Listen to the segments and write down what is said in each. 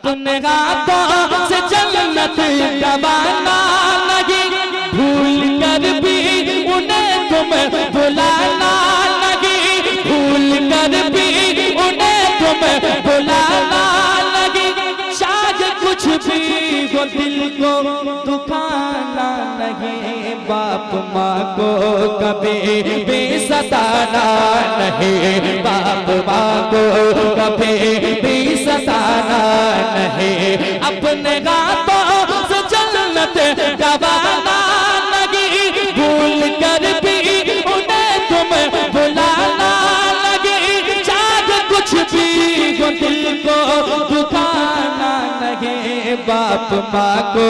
अपने हाथों से जन्नत गवाना नहीं, भूल कर भी उन्हें तुम बुलाना नहीं, भूल कर भी उन्हें तुम बुलाना नहीं। शायद कुछ भी हो दिल को दुखाना नहीं, बाप माँ को कभी भी सताना नहीं, बाप माँ को कभी भी सताना नहीं। अपने हाथों से जन्नत गवाना नहीं, भूल कर भी उन्हें तुम बुलाना नहीं। चाहे कुछ भी हो दिल को दुखाना नहीं, बाप माँ को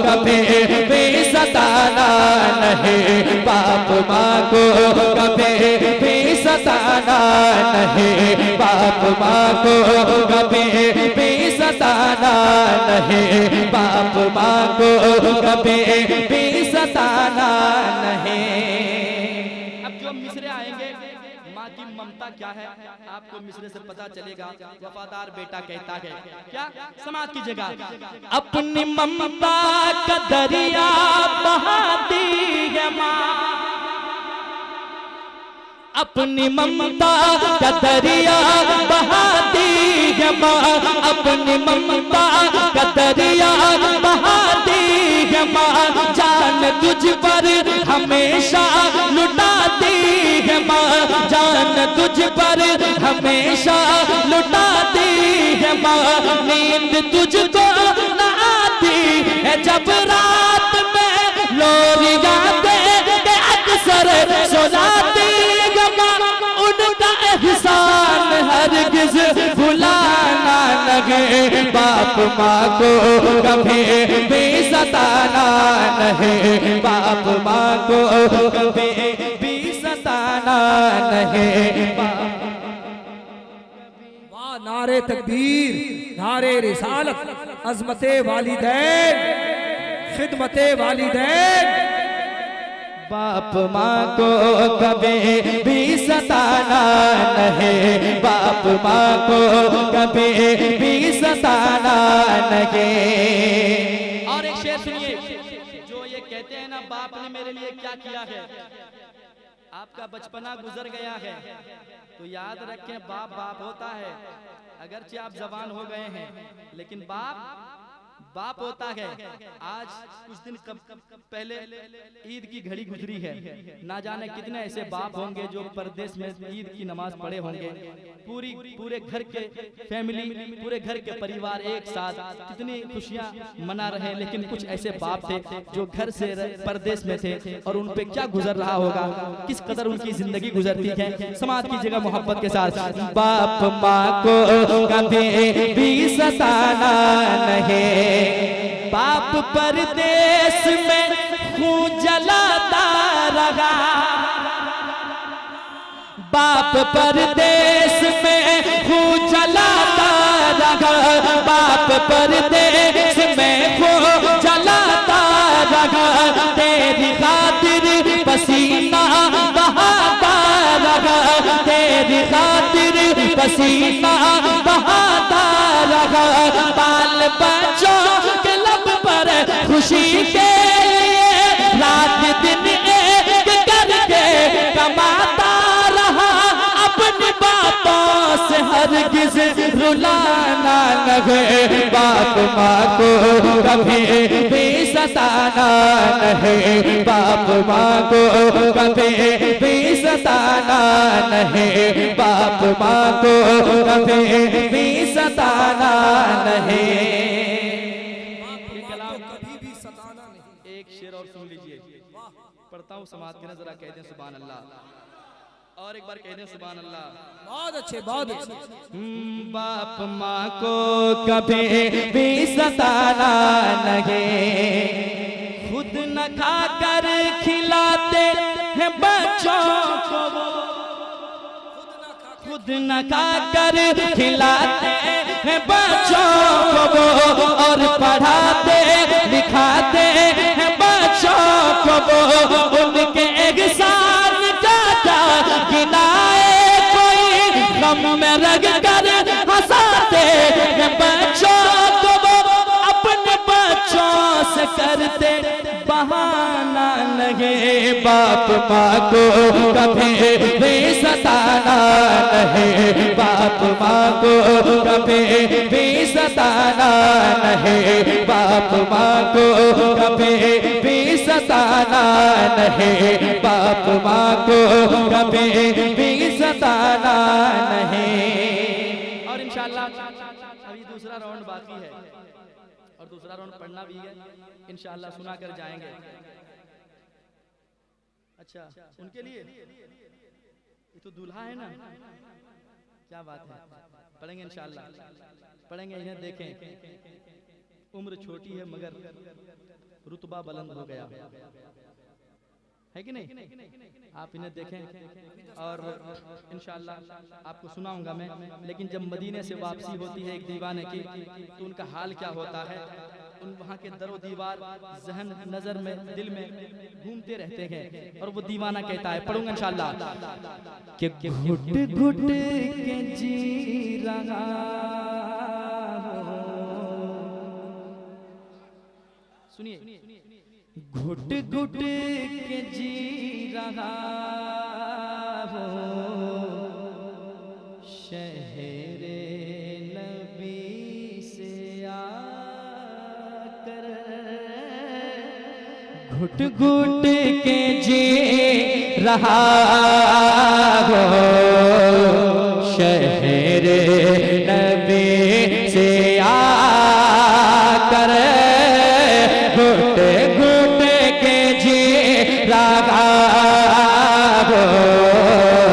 कभी भी सताना नहीं, बाप माँ को कभी भी सताना नहीं, बाप माँ को कभी भी सताना नहीं, बाप माँ को कभी भी सताना नहीं। अब जो मिसरे आएंगे, माँ की ममता क्या है आपको मिसरे से पता चलेगा। वफादार बेटा कहता है क्या, समाज की जगह अपनी ममता का दरिया बहाती है माँ, अपनी ममता का दरिया बहाती है माँ, अपनी ममता का दरिया बहाती है माँ। जान तुझ पर हमेशा लुटाती है माँ, जान तुझ पर हमेशा लुटाती है माँ। नींद तुझको न आती है जब रात में लोरियां दे के अक्सर सुनाती है माँ। उनका एहसान हरगिज भुलाना नहीं, बाप माँ को कभी भी सताना नहीं, बाप माँ को कभी भी सताना नहीं। वाह नारे तकबीर, नारे रिसालत, अज़मते वालिदैन, खिदमते वालिदैन। बाप माँ को कभी भी सताना नहीं, बाप माँ को कभी भी सताना नहीं। और एक शेर सुनिए, जो ये कहते हैं ना बाप ने मेरे लिए क्या किया है। आपका बचपना गुजर गया है तो याद रखें, बाप बाप होता है। अगरचे आप जवान हो गए हैं लेकिन बाप बाप होता है। आज कुछ दिन पहले ईद की घड़ी गुजरी है, ना जाने कितने ऐसे बाप होंगे जो परदेश में ईद की नमाज पढ़े होंगे। पूरे घर के फैमिली, पूरे घर के परिवार एक साथ कितनी खुशियां मना रहे हैं, लेकिन कुछ ऐसे बाप थे जो घर से परदेश में थे और उन पे क्या गुजर रहा होगा, किस कदर उनकी जिंदगी गुजरती है समाज की जगह मोहब्बत के साथ। बाप माँ को कभी भी सताना नहीं, बाप परदेश में खून जलाता रहा, बाप परदेश में खून जलाता रहा, बाप परदेश में खून जलाता रहा। तेरी खातिर पसीना बहाता रहा, तेरी खातिर पसीना बहाता रहा। बाल बच्चों के लब पर खुशी के लिए रात दिन एक करके कमाता रहा। अपने बापों से हरगिज रुलाना नहीं, बाप माँ को कभी भी सताना नहीं, बाप माँ को कभी भी सताना नहीं, बाप माँ को कभी भी सताना नहीं। एक शेर और सुन लीजिए, पढ़ता हूँ समाज के नजरा, कह दें सुभान अल्लाह, और एक बार कह दें सुभान अल्लाह। बहुत अच्छे, बहुत अच्छे। बाप माँ को कभी भी सताना नहीं, खुद न खाकर खिलाते हैं बच्चों को, खुद न खाकर खिलाते हैं बच्चों को, और पढ़ाते लिखाते हैं बच्चों को। उनके एहसान का गिनाए कोई, गम में रग कर हंसाते हैं बच्चों को। नहीं, बाप माँ को कभी भी सताना नहीं, बाप माँ को कभी भी सताना नहीं, बाप माँ को कभी भी सताना नहीं, बाप माँ को कभी भी सताना नहीं। और इंशाल्लाह अभी दूसरा राउंड बाकी है और दूसरा राउंड पढ़ना भी है, इंशाल्लाह सुना कर जाएंगे। अच्छा, उनके लिए ये तो दूल्हा है ना, क्या बात है, पढ़ेंगे इंशाल्लाह, पढ़ेंगे। इन्हें देखें, उम्र छोटी है मगर रुतबा बुलंद हो गया है कि नहीं? आप इन्हें देखें और इंशाल्लाह आपको सुनाऊंगा मैं। लेकिन जब मदीने से वापसी होती है एक दीवाने की, तो उनका हाल क्या होता है, उन वहाँ के दरो दीवार जहन नजर में दिल में घूमते रहते हैं और वो दीवाना कहता है, पढ़ूंगा इंशाल्लाह, कि घुट घुट के जी रहा हूं, सुनिए, घुट घुट के जी रहा हो शहरे नबी से आकर, घुट घुट के जी रहा हो शहरे